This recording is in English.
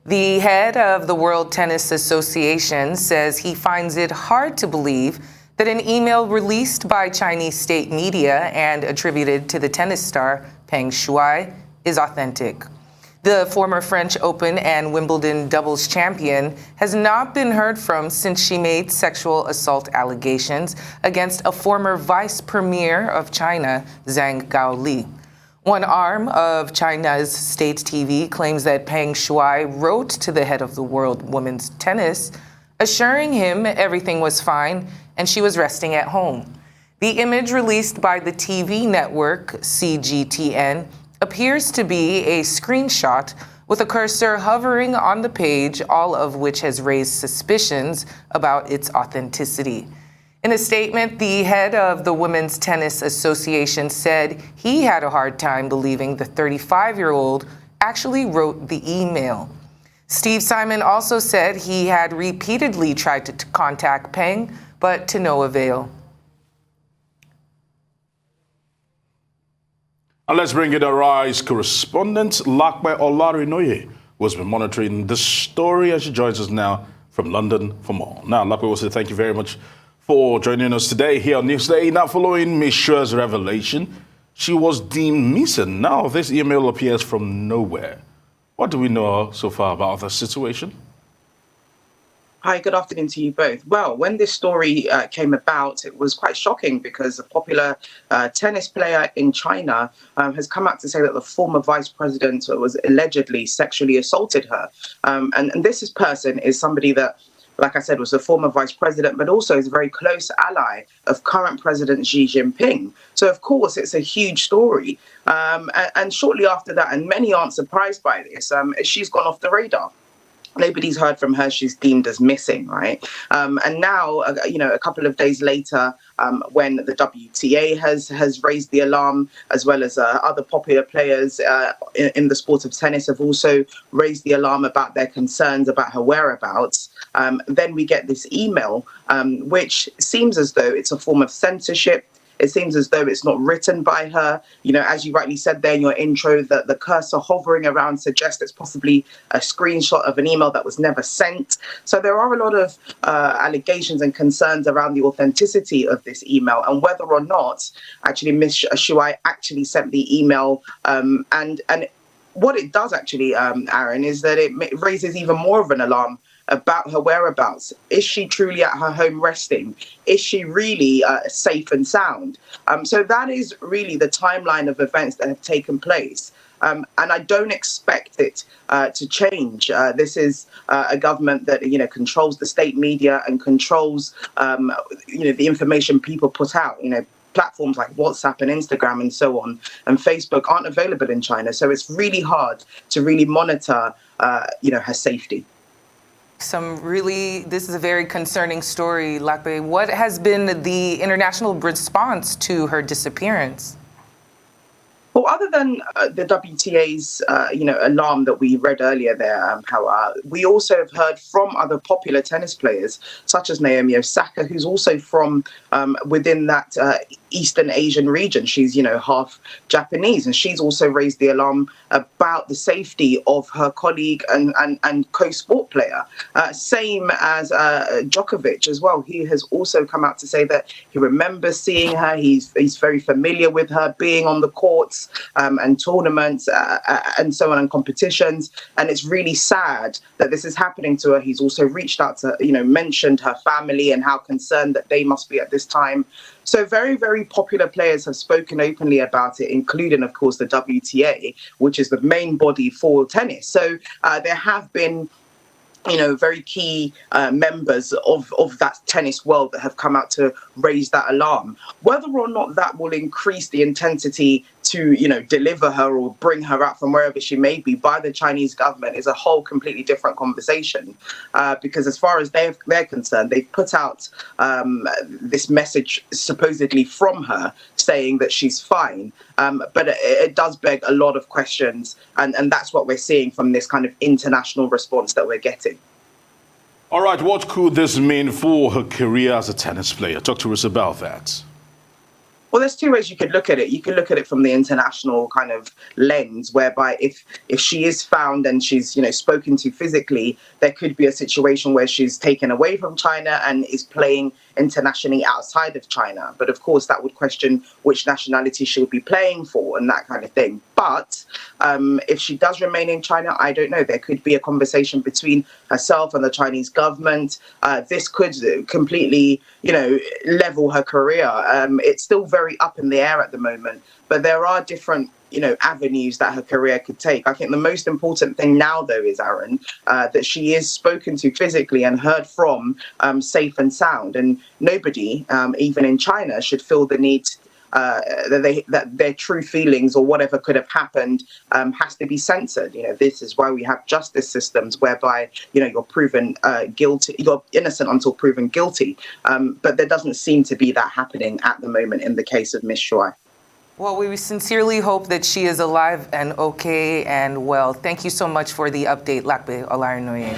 The head of the World Tennis Association says he finds it hard to believe that an email released by Chinese state media and attributed to the tennis star Peng Shuai is authentic. The former French Open and Wimbledon doubles champion has not been heard from since she made sexual assault allegations against a former vice premier of China, Zhang Gaoli. One arm of China's state TV claims that Peng Shuai wrote to the head of the world women's tennis, assuring him everything was fine and she was resting at home. The image released by the TV network CGTN appears to be a screenshot with a cursor hovering on the page, all of which has raised suspicions about its authenticity. In a statement, the head of the Women's Tennis Association said he had a hard time believing the 35-year-old actually wrote the email. Steve Simon also said he had repeatedly tried to contact Peng, but to no avail. And let's bring it a rise. Correspondent Lape Olarinoye has been monitoring this story, and she joins us now from London for more. Now, Lape will say thank you very much for joining us today here on Newsday. Now, following Ms. Shuai's revelation, she was deemed missing. Now, this email appears from nowhere. What do we know so far about the situation? Hi, good afternoon to you both. Well, when this story came about, it was quite shocking because a popular tennis player in China has come out to say that the former vice president was allegedly sexually assaulted her. And this person is somebody that, like I said, was a former vice president, but also is a very close ally of current President Xi Jinping. So, of course, it's a huge story. And shortly after that, and many aren't surprised by this, she's gone off the radar. Nobody's heard from her. She's deemed as missing, right? And now, a couple of days later, when the WTA has raised the alarm, as well as other popular players in the sport of tennis have also raised the alarm about their concerns about her whereabouts, then we get this email, which seems as though it's a form of censorship. It seems as though it's not written by her. As you rightly said there in your intro, that the cursor hovering around suggests it's possibly a screenshot of an email that was never sent. So there are a lot of allegations and concerns around the authenticity of this email and whether or not actually Ms. Shuai actually sent the email. And what it does actually, Aaron, is that it raises even more of an alarm about her whereabouts. Is she truly at her home resting? Is she really safe and sound? So that is really the timeline of events that have taken place. And I don't expect it to change. This is a government that, controls the state media and controls, the information people put out. Platforms like WhatsApp and Instagram and so on and Facebook aren't available in China. So it's really hard to really monitor, her safety. This is a very concerning story, Lape. What has been the international response to her disappearance? Well, other than the WTA's, alarm that we read earlier there, we also have heard from other popular tennis players, such as Naomi Osaka, who's also from within that Eastern Asian region. She's, half Japanese, and she's also raised the alarm about the safety of her colleague and co-sport player. Same as Djokovic as well. He has also come out to say that he remembers seeing her. He's very familiar with her being on the courts and tournaments and so on, and competitions. And it's really sad that this is happening to her. He's also reached out to, mentioned her family and how concerned that they must be at this time. So very, very popular players have spoken openly about it, including, of course, the WTA, which is the main body for tennis. So there have been very key members of that tennis world that have come out to raise that alarm. Whether or not that will increase the intensity to, deliver her or bring her out from wherever she may be by the Chinese government is a whole completely different conversation. Because as far as they're concerned, they've put out this message supposedly from her saying that she's fine. But it does beg a lot of questions. And that's what we're seeing from this kind of international response that we're getting. All right, what could this mean for her career as a tennis player? Talk to us about that. Well, there's two ways you could look at it. You could look at it from the international kind of lens, whereby if she is found and she's, spoken to physically, there could be a situation where she's taken away from China and is playing internationally outside of China. But of course, that would question which nationality she would be playing for and that kind of thing. But if she does remain in China, I don't know. There could be a conversation between herself and the Chinese government. This could completely, level her career. It's still very up in the air at the moment, but there are different avenues that her career could take. I think the most important thing now, though, is, Aaron, that she is spoken to physically and heard from safe and sound. And nobody, even in China, should feel the need that their true feelings or whatever could have happened has to be censored. This is why we have justice systems whereby, you're proven guilty, you're innocent until proven guilty. But there doesn't seem to be that happening at the moment in the case of Miss Shuai. Well, we sincerely hope that she is alive and okay and well. Thank you so much for the update, Lape Olarinoye.